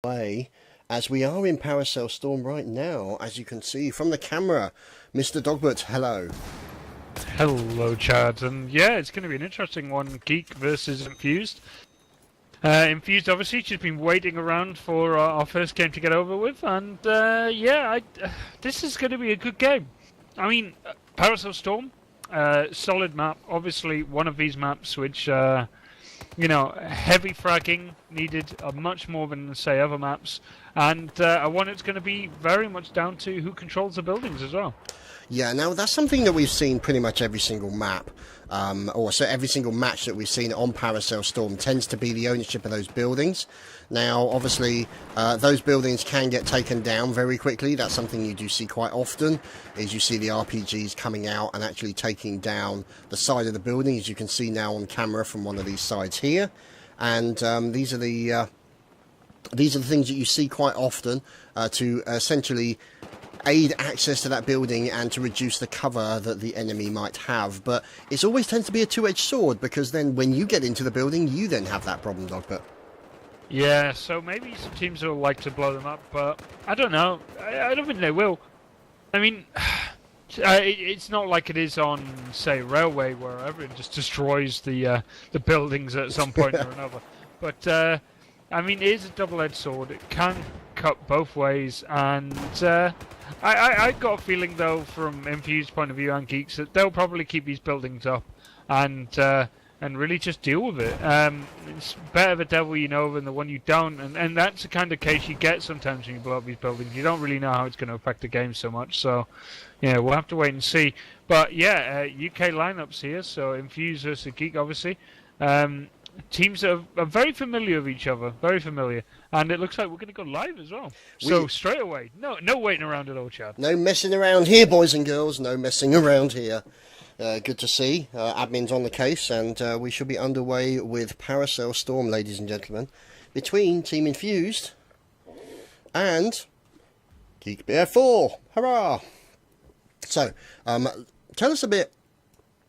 way as we are in Paracel Storm right now, as you can see from the camera. Mr. Dogbert, hello. Hello, Chad, and yeah, it's going to be an interesting one, Geek versus Infused. Infused, obviously, she's been waiting around for our first game to get over with, and this is going to be a good game. I mean, Paracel Storm, solid map, obviously one of these maps which, heavy fragging needed much more than, say, other maps, and one that's going to be very much down to who controls the buildings as well. Yeah, now that's something that we've seen pretty much every single map, every single match that we've seen on Paracel Storm tends to be the ownership of those buildings. Now, obviously, those buildings can get taken down very quickly. That's something you do see quite often, is you see the RPGs coming out and actually taking down the side of the building, as you can see now on camera from one of these sides here. And these are the things that you see quite often to essentially aid access to that building and to reduce the cover that the enemy might have. But it always tends to be a two-edged sword, because then when you get into the building, you then have that problem, Dogbert. Yeah, so maybe some teams will like to blow them up, but I don't know. I don't think they will. I mean, it's not like it is on, say, Railway, where everyone just destroys the buildings at some point or another. But I mean, it is a double-edged sword. It can cut both ways, and I got a feeling, though, from Infused point of view and Geeks, that they'll probably keep these buildings up and really just deal with it. It's better the devil you know than the one you don't, and that's the kind of case you get sometimes when you blow up these buildings. You don't really know how it's going to affect the game so much, so yeah, we'll have to wait and see. But yeah, UK lineups here, so Infused versus Geek, obviously. Teams that are very familiar with each other, very familiar, and it looks like we're going to go live as well. So straight away, no waiting around at all, Chad. No messing around here, boys and girls. No messing around here. Good to see. Admin's on the case, and we should be underway with Paracel Storm, ladies and gentlemen, between Team Infused and Geek BF4. Hurrah! So, tell us a bit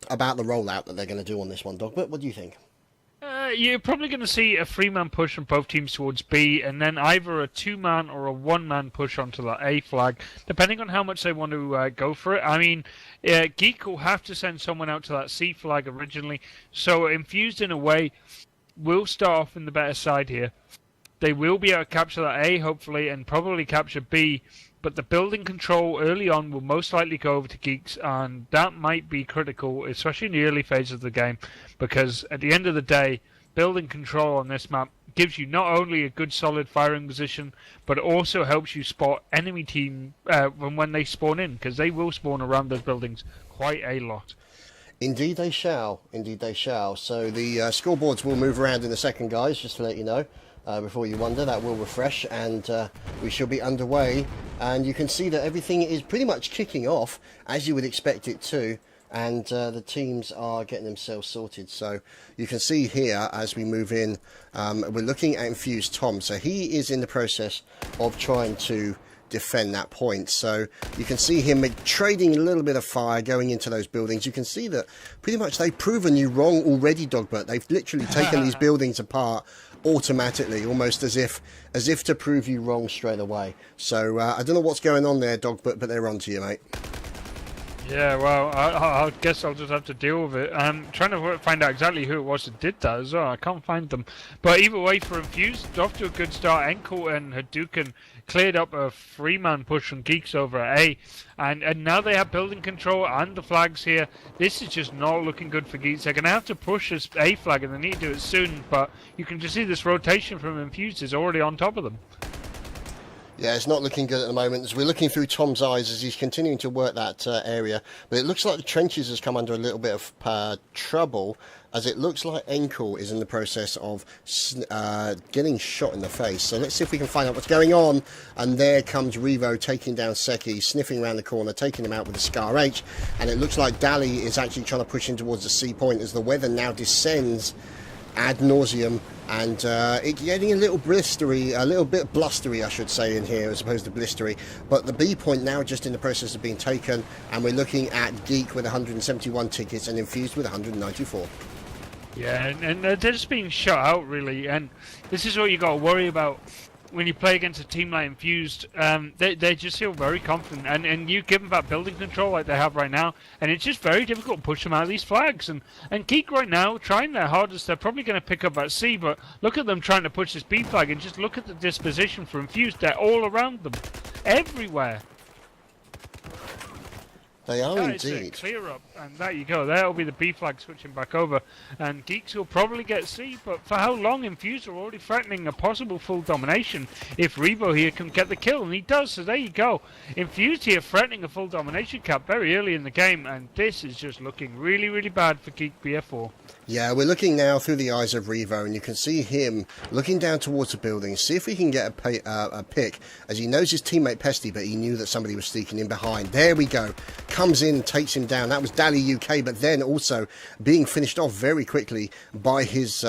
about the rollout that they're going to do on this one, Dogbert. What do you think? You're probably going to see a 3-man push from both teams towards B, and then either a 2-man or a 1-man push onto the A flag, depending on how much they want to go for it. I mean, Geek will have to send someone out to that C flag originally, so Infused, in a way, will start off in the better side here. They will be able to capture that A, hopefully, and probably capture B, but the building control early on will most likely go over to Geeks, and that might be critical, especially in the early phase of the game, because at the end of the day, building control on this map gives you not only a good solid firing position, but it also helps you spot enemy team when they spawn in, because they will spawn around those buildings quite a lot. Indeed they shall. Indeed they shall. So the scoreboards will move around in a second, guys, just to let you know. Before you wonder, that will refresh, and we shall be underway, and you can see that everything is pretty much kicking off as you would expect it to, and the teams are getting themselves sorted. So you can see here as we move in, we're looking at Infused Tom, so he is in the process of trying to defend that point. So you can see him trading a little bit of fire going into those buildings. You can see that pretty much they've proven you wrong already, Dogbert. They've literally taken these buildings apart automatically, almost as if to prove you wrong straight away. So I don't know what's going on there, Dogbert, but they're on to you, mate. Yeah, well, I guess I'll just have to deal with it. I'm trying to find out exactly who it was that did that as well. I can't find them. But either way, for Infused, off to a good start. Enkel and Hadouken cleared up a 3-man push from Geeks over at A. And now they have building control and the flags here. This is just not looking good for Geeks. They're going to have to push this A flag, and they need to do it soon. But you can just see this rotation from Infused is already on top of them. Yeah, it's not looking good at the moment. As we're looking through Tom's eyes as he's continuing to work that area. But it looks like the trenches has come under a little bit of trouble, as it looks like Enkel is in the process of getting shot in the face. So let's see if we can find out what's going on. And there comes Revo taking down Seki, sniffing around the corner, taking him out with a Scar H. And it looks like Dali is actually trying to push in towards the C point as the weather now descends ad nauseum, and it's getting a little blistery, a little bit blustery, I should say, in here, as opposed to blistery. But the B point now just in the process of being taken, and we're looking at Geek with 171 tickets and Infused with 194. Yeah, and they're just being shut out, really, and this is what you got to worry about. when you play against a team like Infused, they just feel very confident, and you give them that building control like they have right now, and it's just very difficult to push them out of these flags. And GEEK right now, trying their hardest, they're probably going to pick up that C, but look at them trying to push this B flag, and just look at the disposition for Infused. They're all around them, everywhere. They are That is indeed. a clear up, and there you go. There'll be the B flag switching back over, and Geeks will probably get C. But for how long? Infused are already threatening a possible full domination if Revo here can get the kill, and he does. So there you go. Infused here threatening a full domination cap very early in the game, and this is just looking really, really bad for GEEK BF4. Yeah, we're looking now through the eyes of Revo, and you can see him looking down towards the building, see if he can get a pick, as he knows his teammate Pesty, but he knew that somebody was sneaking in behind. There we go. Comes in, takes him down. That was Dally UK, but then also being finished off very quickly by his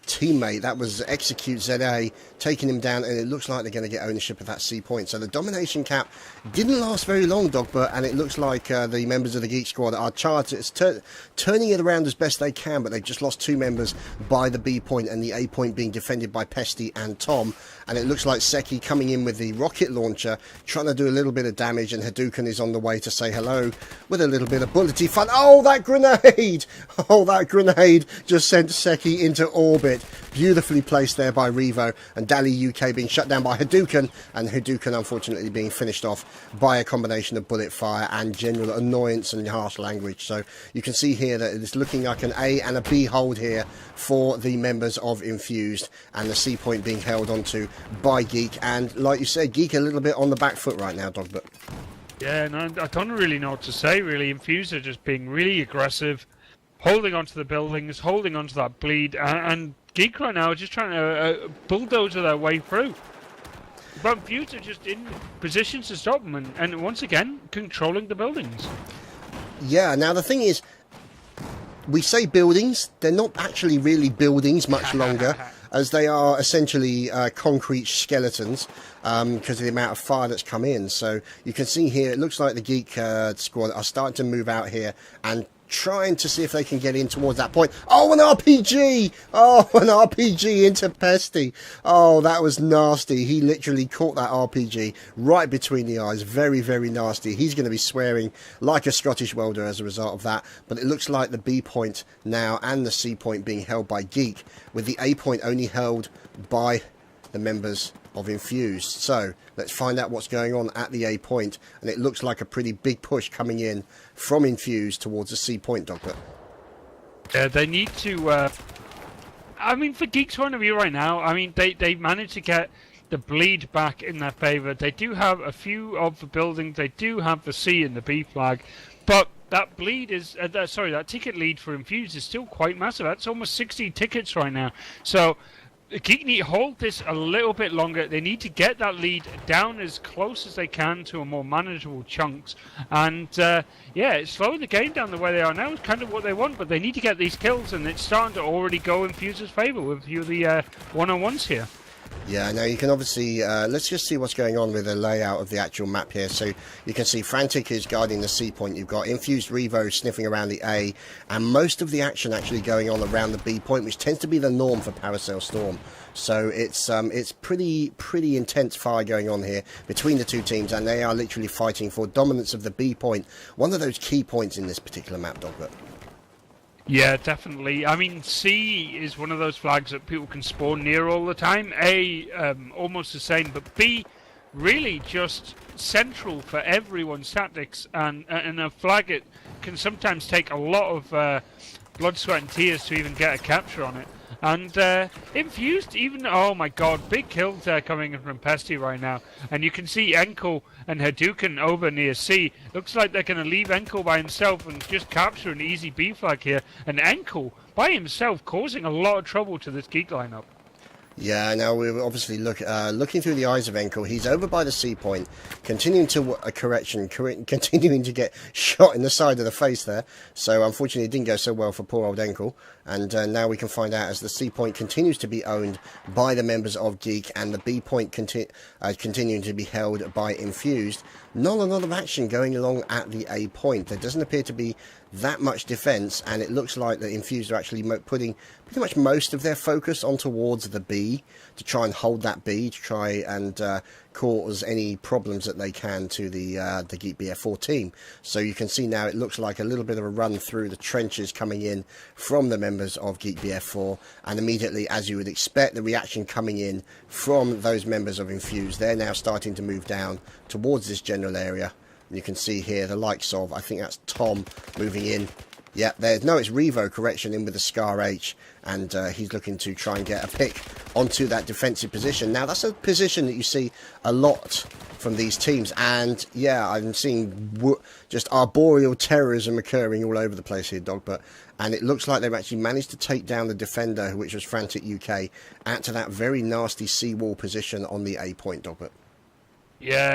teammate. That was Execute ZA, taking him down, and it looks like they're going to get ownership of that C point. So the domination cap didn't last very long, Dogbert, and it looks like the members of the Geek Squad are charged. It's turning it around as best they can, but they've just lost 2 members by the B point, and the A point being defended by Pesty and Tom. And it looks like Seki coming in with the rocket launcher, trying to do a little bit of damage, and Hadouken is on the way to say hello with a little bit of bullety fun. Oh, that grenade! Oh, that grenade just sent Seki into orbit. Beautifully placed there by Revo, and Dally UK being shut down by Hadouken, and Hadouken unfortunately being finished off by a combination of bullet fire and general annoyance and harsh language. So you can see here that it's looking like an A and a B hold here for the members of Infused, and the C point being held onto by GEEK. And like you said, GEEK a little bit on the back foot right now, Dogbert. Yeah, no, I don't really know what to say, really. Infused are just being really aggressive, holding onto the buildings, holding onto that bleed, and GEEK right now are just trying to bulldozer their way through. But Infused are just in positions to stop them, and once again, controlling the buildings. Yeah, now the thing is, we say buildings, they're not actually really buildings much longer, as they are essentially concrete skeletons because of the amount of fire that's come in. So you can see here, it looks like the GEEK squad are starting to move out here and trying to see if they can get in towards that point. Oh, an RPG! Oh, an RPG into Pesty. Oh, that was nasty. He literally caught that RPG right between the eyes. Very, very nasty. He's going to be swearing like a Scottish welder as a result of that. But it looks like the B point now and the C point being held by GEEK, with the A point only held by the members of Infused. So let's find out what's going on at the A point, and it looks like a pretty big push coming in from Infused towards the C point, Doctor. They need to I mean, for GEEK's point of view right now, I mean, they managed to get the bleed back in their favour. They do have a few of the buildings, they do have the C and the B flag, but that bleed is that ticket lead for Infused is still quite massive. That's almost 60 tickets right now. So GEEK need to hold this a little bit longer. They need to get that lead down as close as they can to a more manageable chunks. And yeah, slowing the game down the way they are now is kind of what they want, but they need to get these kills, and it's starting to already go Infused's favour with a few of the one-on-ones here. Yeah, now you can obviously, let's just see what's going on with the layout of the actual map here. So you can see Frantic is guarding the C point, you've got Infused Revo sniffing around the A, and most of the action actually going on around the B point, which tends to be the norm for Parasail Storm. So it's pretty intense fire going on here between the two teams, and they are literally fighting for dominance of the B point, one of those key points in this particular map, Dogbert. Yeah, definitely. I mean, C is one of those flags that people can spawn near all the time. A, almost the same, but B, really just central for everyone's tactics, and a flag it can sometimes take a lot of blood, sweat and tears to even get a capture on it. And Infused, even, oh my god, big kills coming in from Pesty right now. And you can see Enkel and Hadouken over near C. Looks like they're going to leave Enkel by himself and just capture an easy B flag here. And Enkel, by himself, causing a lot of trouble to this GEEK lineup. Yeah, now we're obviously looking through the eyes of Enkel. He's over by the C point, continuing to continuing to get shot in the side of the face there. So unfortunately it didn't go so well for poor old Enkel. And now we can find out as the C point continues to be owned by the members of GEEK, and the B point continuing to be held by Infused. Not a lot of action going along at the A point. There doesn't appear to be that much defense, and it looks like the Infused are actually putting pretty much most of their focus on towards the B to try and hold that B, to try and cause any problems that they can to the GEEK BF4 team. So you can see now it looks like a little bit of a run through the trenches coming in from the members of GEEK BF4, and immediately, as you would expect, the reaction coming in from those members of Infused. They're now starting to move down towards this general area. You can see here the likes of, I think that's Tom moving in. Yeah, there's no, it's Revo, correction, in with the Scar H, and he's looking to try and get a pick onto that defensive position. Now, that's a position that you see a lot from these teams, and yeah, I'm seeing just arboreal terrorism occurring all over the place here, Dogbert, and it looks like they've actually managed to take down the defender, which was Frantic UK, out to that very nasty seawall position on the A point, Dogbert. Yeah,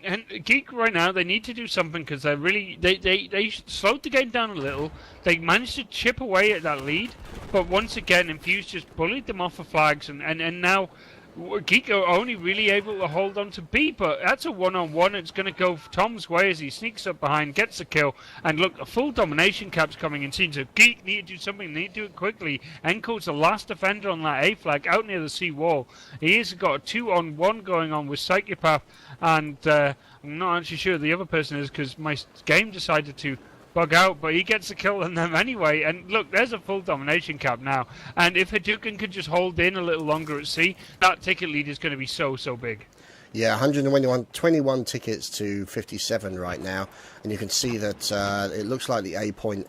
and GEEK right now, they need to do something because they're really they slowed the game down a little. They managed to chip away at that lead, but once again, Infused just bullied them off of flags, and now GEEK are only really able to hold on to B, but that's a one-on-one. It's going to go Tom's way as he sneaks up behind, gets a kill, and look, a full domination cap's coming in. Seems that GEEK need to do something, they need to do it quickly. Enko's the last defender on that A flag, out near the sea wall. He has got a 2-on-1 going on with Psychopath, and I'm not actually sure who the other person is because my game decided to bug out, but he gets a kill on them anyway. And look, there's a full domination cap now, and if Hadouken could just hold in a little longer at sea, that ticket lead is going to be so big. Yeah, 121 tickets to 57 right now, and you can see that it looks like the A point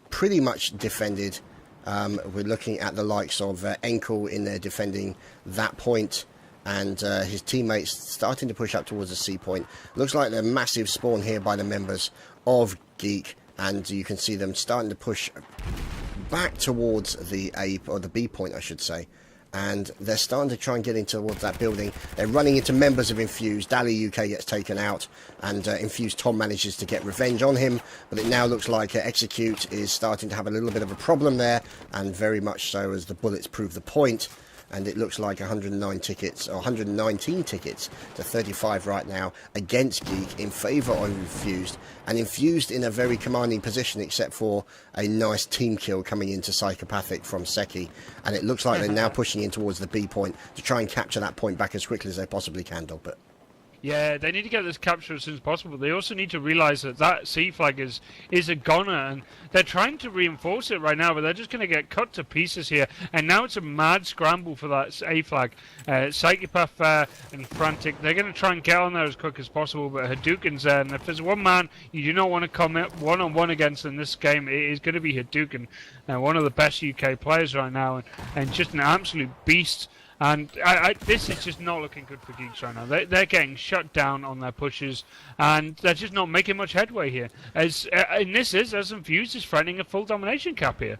pretty much defended. We're looking at the likes of Enkel in there defending that point, and his teammates starting to push up towards the C point. Looks like a massive spawn here by the members of GEEK, and you can see them starting to push back towards the A, or the B point I should say, and they're starting to try and get into towards that building. They're running into members of Infused. Dali UK gets taken out, and Infused Tom manages to get revenge on him, but it now looks like Execute is starting to have a little bit of a problem there, and very much so, as the bullets prove the point. And it looks like 109 tickets, or 119 tickets to 35 right now against GEEK in favour of Infused. And Infused in a very commanding position, except for a nice team kill coming into Psychopathic from Seki. And it looks like they're now pushing in towards the B point to try and capture that point back as quickly as they possibly can, Dogbert. Yeah, they need to get this capture as soon as possible. They also need to realise that that C flag is a goner, and they're trying to reinforce it right now, but they're just going to get cut to pieces here. And now it's a mad scramble for that A flag. Psychopath and Frantic, they're going to try and get on there as quick as possible, but Hadouken's there. And if there's one man you do not want to come one-on-one against in this game, it is going to be Hadouken, one of the best UK players right now, and just an absolute beast. And this is just not looking good for GEEK right now. They're getting shut down on their pushes, and they're just not making much headway here. As Infused is threatening a full domination cap here.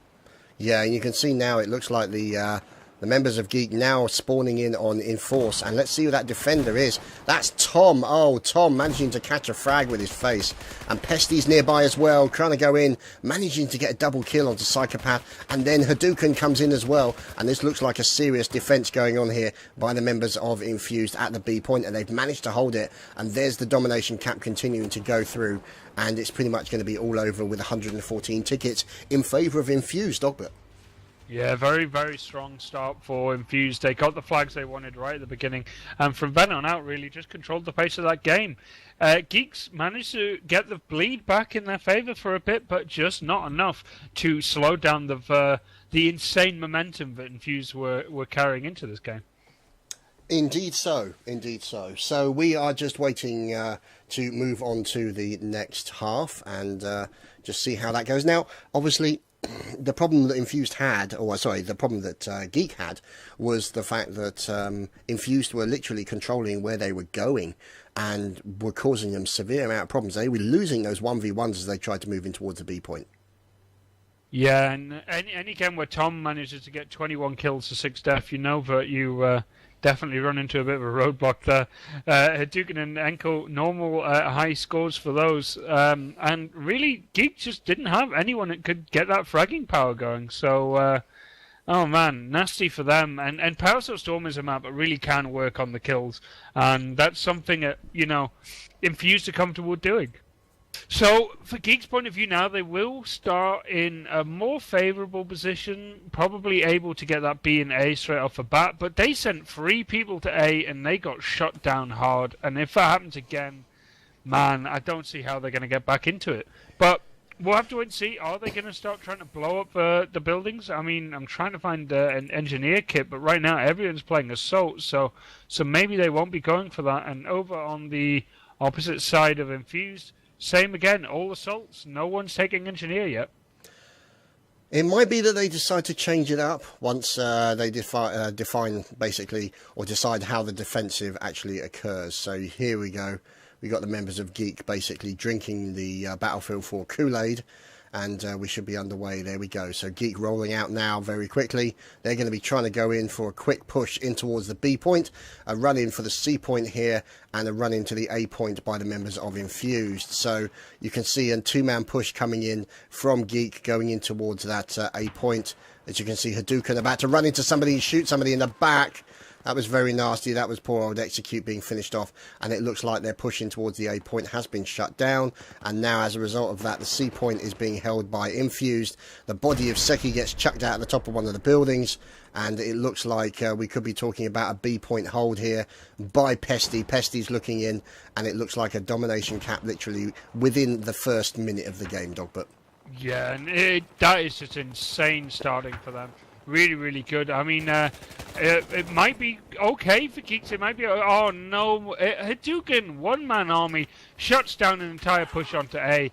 Yeah, and you can see now it looks like the members of GEEK now spawning in on Enforce, and let's see who that defender is. That's Tom. Oh, Tom managing to catch a frag with his face, and Pesty's nearby as well, trying to go in, managing to get a double kill onto Psychopath, and then Hadouken comes in as well, and this looks like a serious defense going on here by the members of Infused at the B point, and they've managed to hold it, and there's the domination cap continuing to go through, and it's pretty much going to be all over with 114 tickets in favour of Infused, Dogbert. Yeah, very, very strong start for Infused. They got the flags they wanted right at the beginning, and from then on out, really just controlled the pace of that game. GEEK's managed to get the bleed back in their favour for a bit, but just not enough to slow down the insane momentum that Infused were carrying into this game. Indeed so, indeed so. So we are just waiting to move on to the next half and just see how that goes. Now, obviously, the problem that Infused had, the problem that GEEK had, was the fact that Infused were literally controlling where they were going and were causing them severe amount of problems. They were losing those 1v1s as they tried to move in towards the B point. Yeah, and any game where Tom manages to get 21 kills to 6 deaths, you know that you definitely run into a bit of a roadblock there. Hadouken and Enko, normal high scores for those. And really, GEEK just didn't have anyone that could get that fragging power going. So, oh man, nasty for them. And Power Soul Storm is a map that really can work on the kills. And that's something that, Infused are comfortable doing. So, for Geek's point of view now, they will start in a more favourable position, probably able to get that B and A straight off the bat, but they sent 3 people to A and they got shut down hard, and if that happens again, man, I don't see how they're going to get back into it. But we'll have to wait and see. Are they going to start trying to blow up the buildings? I mean, I'm trying to find an engineer kit, but right now everyone's playing assault, so maybe they won't be going for that. And over on the opposite side of Infused, same again, all assaults. No one's taking engineer yet. It might be that they decide to change it up once they define basically, or decide how the defensive actually occurs. So here we go. We got the members of GEEK basically drinking the Battlefield 4 Kool-Aid, and we should be underway. There we go. So GEEK rolling out now very quickly. They're going to be trying to go in for a quick push in towards the B point, a run in for the C point here, and a run into the A point by the members of Infused. So you can see a 2-man push coming in from GEEK going in towards that A point. As you can see, Hadouken about to run into somebody and shoot somebody in the back. That was very nasty. That was poor old Execute being finished off, and it looks like they're pushing towards the A point has been shut down, and now as a result of that, the C point is being held by Infused. The body of Seki gets chucked out at the top of one of the buildings, and it looks like we could be talking about a B point hold here by Pesty. Pesty's looking in, and it looks like a domination cap literally within the first minute of the game, Dogbert. Yeah, and that is just insane starting for them. Really, really good. I mean, it might be okay for Geeks. It might be... Oh, no. Hadouken, one-man army, shuts down an entire push onto A.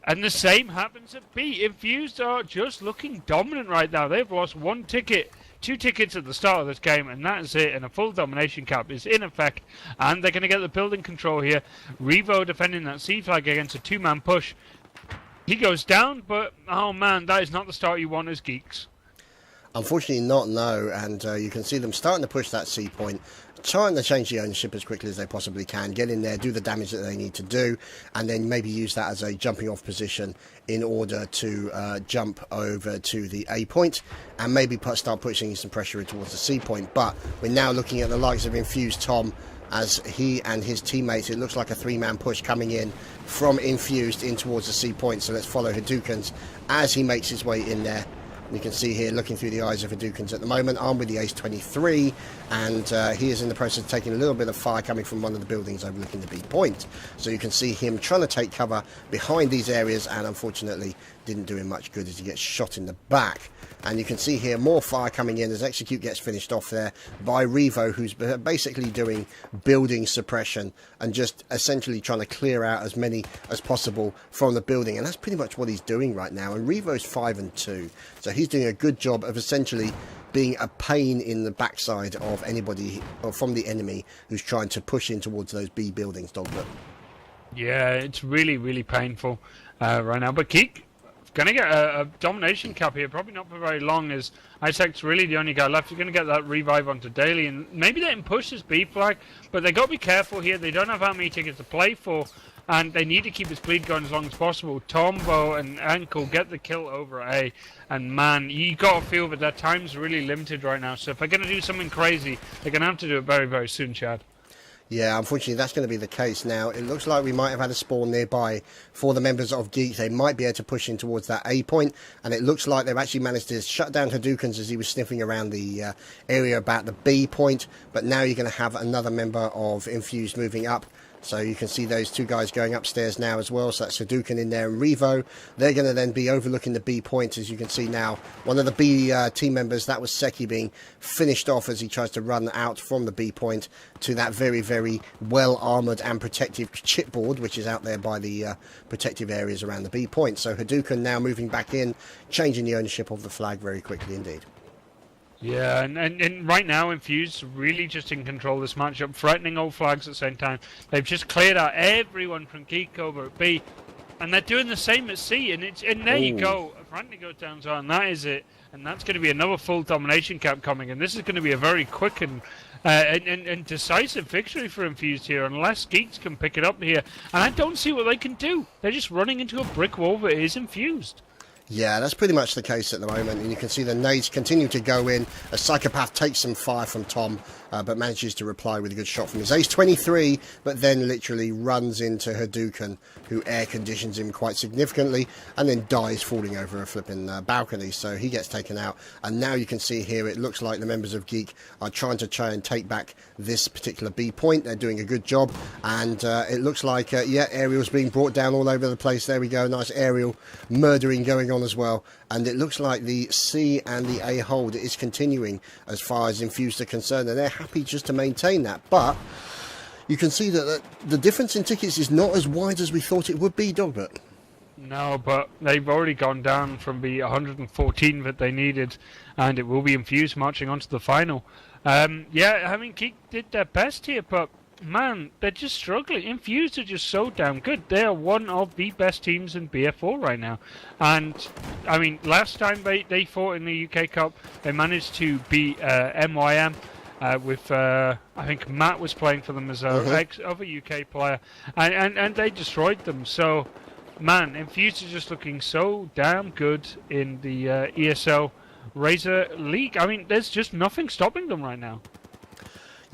And the same happens at B. Infused are just looking dominant right now. They've lost 1 ticket, 2 tickets at the start of this game, and that is it. And a full domination cap is in effect. And they're going to get the building control here. Revo defending that C flag against a 2-man push. He goes down, but, oh, man, that is not the start you want as Geeks. Unfortunately not, no, and you can see them starting to push that C point, trying to change the ownership as quickly as they possibly can, get in there, do the damage that they need to do, and then maybe use that as a jumping off position in order to jump over to the A point, and maybe start pushing some pressure in towards the C point. But we're now looking at the likes of Infused Tom, as he and his teammates, it looks like a 3-man push coming in from Infused in towards the C point, so let's follow Hadouken's as he makes his way in there. You can see here, looking through the eyes of Hadoukens at the moment, armed with the Ace 23, and he is in the process of taking a little bit of fire coming from one of the buildings overlooking the B point. So you can see him trying to take cover behind these areas, and unfortunately didn't do him much good as he gets shot in the back. And you can see here more fire coming in as Execute gets finished off there by Revo, who's basically doing building suppression and just essentially trying to clear out as many as possible from the building. And that's pretty much what he's doing right now. And Revo's 5 and 2. So he's doing a good job of essentially being a pain in the backside of anybody or from the enemy who's trying to push in towards those B buildings, Dogbert. Yeah, it's really, really painful right now. But Geek going to get a domination cap here, probably not for very long, as Isaac's really the only guy left. You're going to get that revive onto Daly, and maybe they can push this B flag, but they got to be careful here. They don't have how many tickets to play for, and they need to keep his bleed going as long as possible. Tombo and Ankle get the kill over A, and man, you got to feel that their time's really limited right now, so if they're going to do something crazy, they're going to have to do it very, very soon, Chad. Yeah, unfortunately that's going to be the case now. It looks like we might have had a spawn nearby for the members of GEEK. They might be able to push in towards that A point, and it looks like they've actually managed to shut down Hadoukens as he was sniffing around the area about the B point. But now you're going to have another member of Infused moving up. So you can see those 2 guys going upstairs now as well. So that's Hadouken in there and Revo. They're going to then be overlooking the B point, as you can see now. One of the B team members, that was Seki, being finished off as he tries to run out from the B point to that very, very well-armoured and protective chipboard, which is out there by the protective areas around the B point. So Hadouken now moving back in, changing the ownership of the flag very quickly indeed. Yeah, and right now Infused really just in control of this matchup, threatening all flags at the same time. They've just cleared out everyone from GEEK over at B, and they're doing the same at C, and there you go. Apparently goes down, so and that is it. And that's going to be another full domination cap coming, and this is going to be a very quick and decisive victory for Infused here, unless Geeks can pick it up here. And I don't see what they can do. They're just running into a brick wall that is Infused. Yeah, that's pretty much the case at the moment, and you can see the nades continue to go in. A Psychopath takes some fire from Tom, but manages to reply with a good shot from his ace 23, but then literally runs into Hadouken, who air conditions him quite significantly, and then dies falling over a flipping balcony, so he gets taken out. And now you can see here, it looks like the members of Geek are trying and take back this particular B point. They're doing a good job, and it looks like, yeah, aerials being brought down all over the place. There we go, nice aerial murdering going on as well, and it looks like the C and the A hold is continuing as far as Infused are concerned, and they're happy just to maintain that. But you can see that the difference in tickets is not as wide as we thought it would be, Dogbert. No, but they've already gone down from the 114 that they needed, and it will be Infused marching on to the final. Yeah, I mean, Geek did their best here, but man, they're just struggling. Infused are just so damn good. They are one of the best teams in BF4 right now. And, I mean, last time they fought in the UK Cup, they managed to beat MYM with, I think Matt was playing for them as a ex-other UK player, and they destroyed them. So, man, Infused are just looking so damn good in the ESL Razer League. I mean, there's just nothing stopping them right now.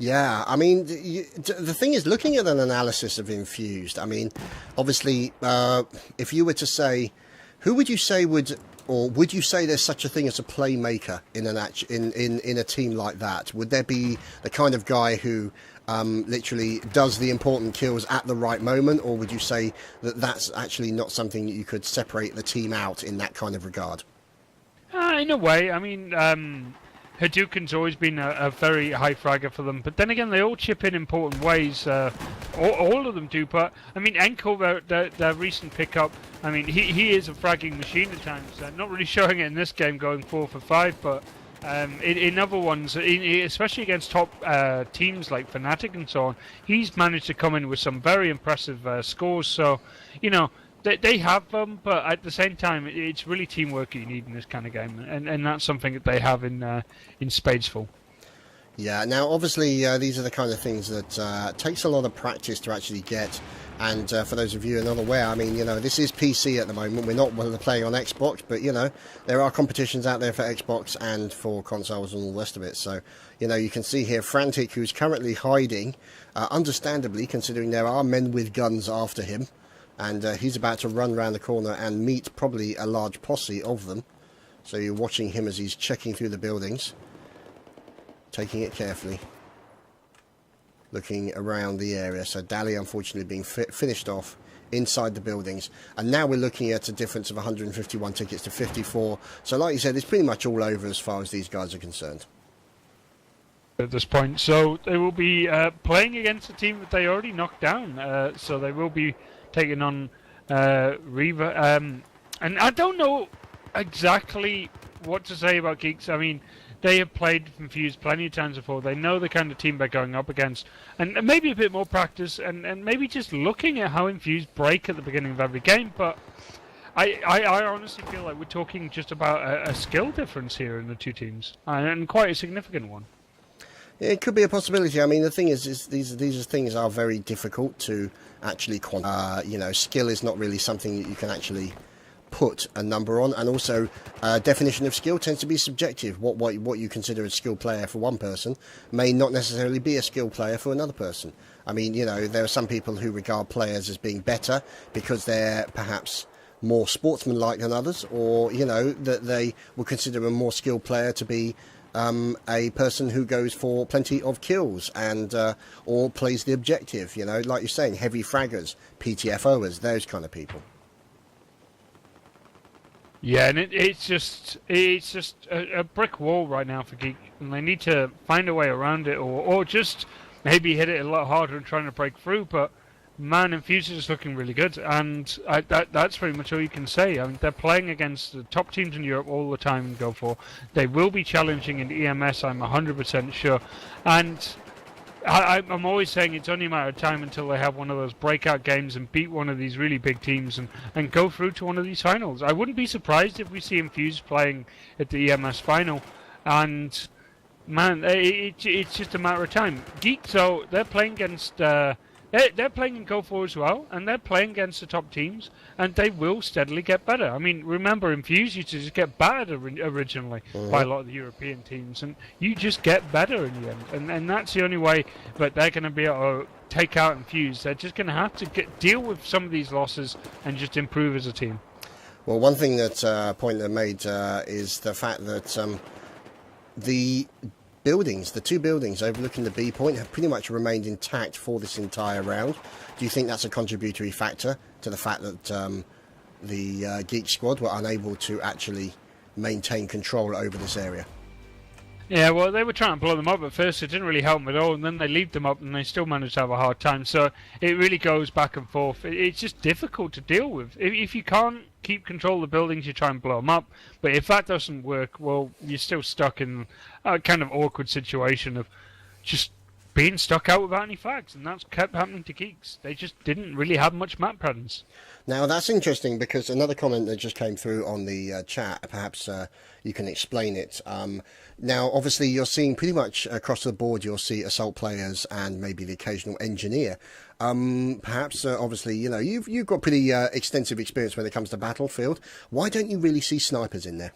Yeah, I mean, the thing is, looking at an analysis of Infused, I mean, obviously, if you were to say, who would you say would you say there's such a thing as a playmaker in in a team like that? Would there be the kind of guy who literally does the important kills at the right moment, or would you say that that's actually not something that you could separate the team out in that kind of regard? In a way, I mean, Hadouken's always been a very high fragger for them, but then again, they all chip in important ways. All of them do, but I mean, Enkel, their recent pickup, I mean, he is a fragging machine at times. Not really showing it in this game, going 4 for 5, but in other ones, especially against top teams like Fnatic and so on, he's managed to come in with some very impressive scores. So, you know, they have them, but at the same time, it's really teamwork you need in this kind of game, and that's something that they have in spades full. Yeah, now obviously these are the kind of things that takes a lot of practice to actually get. And for those of you who are not aware, I mean, you know, this is PC at the moment. We're not playing on Xbox, but, you know, there are competitions out there for Xbox and for consoles and all the rest of it. So, you know, you can see here Frantic, who's currently hiding, understandably, considering there are men with guns after him. And he's about to run around the corner and meet probably a large posse of them. So you're watching him as he's checking through the buildings, taking it carefully, looking around the area. So Dali, unfortunately, being finished off inside the buildings. And now we're looking at a difference of 151 tickets to 54. So like you said, it's pretty much all over as far as these guys are concerned at this point. So they will be playing against a team that they already knocked down. So they will be taking on Reva. And I don't know exactly what to say about Geeks. I mean, they have played Infused plenty of times before. They know the kind of team they're going up against. And maybe a bit more practice and maybe just looking at how Infused break at the beginning of every game. But I honestly feel like we're talking just about a skill difference here in the two teams. And quite a significant one. It could be a possibility. I mean, the thing is these things are very difficult to actually quantify. You know, skill is not really something that you can actually put a number on, and also definition of skill tends to be subjective. What you consider a skilled player for one person may not necessarily be a skilled player for another person. I mean, you know, there are some people who regard players as being better because they're perhaps more sportsmanlike than others, or, you know, that they will consider a more skilled player to be a person who goes for plenty of kills and or plays the objective, you know, like you're saying, heavy fraggers, PTFOers, those kind of people. Yeah, and it's just a brick wall right now for Geek, and they need to find a way around it, or just maybe hit it a lot harder and trying to break through. But man, Infused is looking really good, and that's pretty much all you can say. I mean, they're playing against the top teams in Europe all the time in Go 4. They will be challenging in EMS, I'm 100% sure. And I'm always saying it's only a matter of time until they have one of those breakout games and beat one of these really big teams and go through to one of these finals. I wouldn't be surprised if we see Infused playing at the EMS final. And man, it's just a matter of time. Geek, so they're playing against They're playing in Gulf War as well, and they're playing against the top teams, and they will steadily get better. I mean, remember, Infused used to just get battered originally by a lot of the European teams, and you just get better in the end. And that's the only way that they're going to be able to take out Infused. They're just going to have to deal with some of these losses and just improve as a team. Well, one thing that point they made is the fact that the buildings, the two buildings overlooking the B point, have pretty much remained intact for this entire round. Do you think that's a contributory factor to the fact that the Geek squad were unable to actually maintain control over this area? Yeah, well, they were trying to blow them up at first. It didn't really help them at all, and then they leave them up, and they still managed to have a hard time. So it really goes back and forth. It's just difficult to deal with. If you can't keep control of the buildings, you try and blow them up. But if that doesn't work, well, you're still stuck in a kind of awkward situation of just being stuck out without any flags, and that's kept happening to Geeks. They just didn't really have much map presence. Now, that's interesting, because another comment that just came through on the chat, perhaps you can explain it. Now, obviously, you're seeing pretty much across the board, you'll see assault players and maybe the occasional engineer. Perhaps, obviously, you know, you've got pretty extensive experience when it comes to Battlefield. Why don't you really see snipers in there?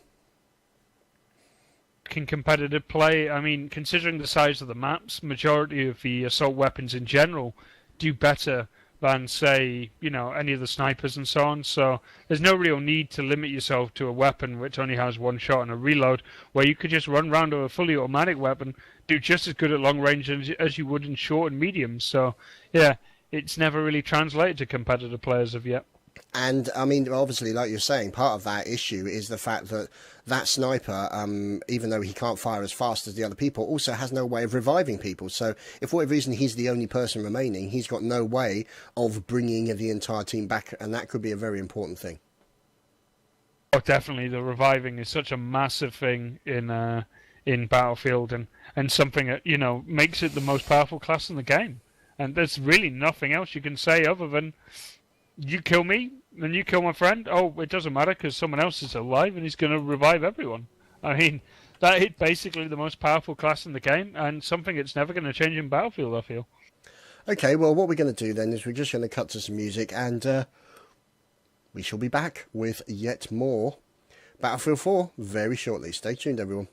In competitive play, I mean, considering the size of the maps, majority of the assault weapons in general do better than, say, you know, any of the snipers and so on. So there's no real need to limit yourself to a weapon which only has one shot and a reload, where you could just run around with a fully automatic weapon, do just as good at long range as you would in short and medium. So yeah, it's never really translated to competitive players of yet. And, I mean, obviously, like you're saying, part of that issue is the fact that that sniper, even though he can't fire as fast as the other people, also has no way of reviving people. So, if for whatever reason he's the only person remaining, he's got no way of bringing the entire team back, and that could be a very important thing. Oh, definitely. The reviving is such a massive thing in Battlefield, and something that, you know, makes it the most powerful class in the game. And there's really nothing else you can say other than, you kill me, then you kill my friend. Oh, it doesn't matter because someone else is alive and he's going to revive everyone. I mean, that is basically the most powerful class in the game, and something that's never going to change in Battlefield, I feel. Okay, well, what we're going to do then is we're just going to cut to some music, and we shall be back with yet more Battlefield 4 very shortly. Stay tuned, everyone.